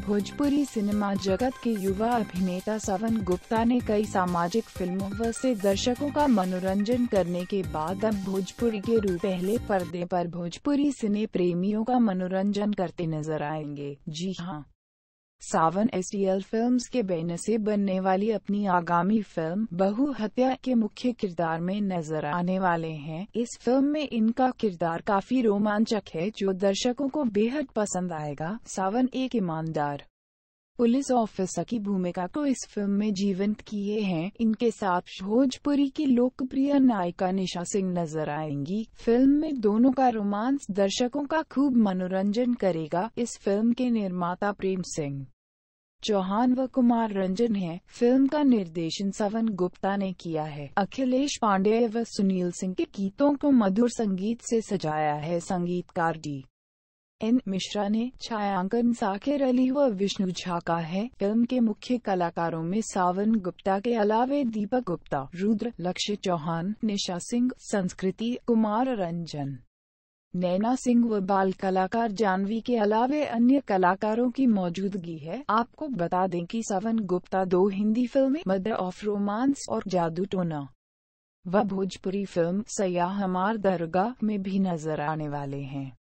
Bhojpuri cinema जगत के युवा अभिनेता सावन गुप्ता ने कई सामाजिक फिल्मों से दर्शकों का मनोरंजन करने के बाद अब भोजपुरी के रूप पहले पर्दे पर भोजपुरी सिने प्रेमियों का मनोरंजन करते नजर आएंगे। जी हां, सावन एसटीएल फिल्म्स के बैनर से बनने वाली अपनी आगामी फिल्म बहू हत्या के मुख्य किरदार में नजर आने वाले हैं। इस फिल्म में इनका किरदार काफी रोमांचक है, जो दर्शकों को बेहद पसंद आएगा। सावन एक ईमानदार पुलिस ऑफिसर की भूमिका को इस फिल्म में जीवंत किए हैं। इनके साथ भोजपुरी की लोकप्रिय नायिका निशा सिंह नजर आएंगी। फिल्म में दोनों का रोमांस दर्शकों का खूब मनोरंजन करेगा। इस फिल्म के निर्माता प्रेम सिंह चौहान व कुमार रंजन हैं। फिल्म का निर्देशन सावन गुप्ता ने किया है। अखिलेश पांडेय व सुनील सिंह के गीतों को मधुर संगीत से सजाया है। संगीतकार D.N. मिश्रा ने, छायांकन साकिर अली व विष्णु झा का है। फिल्म के मुख्य कलाकारों में सावन गुप्ता के अलावे दीपक गुप्ता, रुद्र, लक्ष्य चौहान, निशा सिंह, संस्कृति, कुमार रंजन, नैना सिंह व बाल कलाकार जानवी के अलावे अन्य कलाकारों की मौजूदगी है। आपको बता दें कि सावन गुप्ता 2 हिंदी फिल्में मदर ऑफ रोमांस और जादू टोना व भोजपुरी फिल्म सयाह हमार दरगाह में भी नजर आने वाले हैं।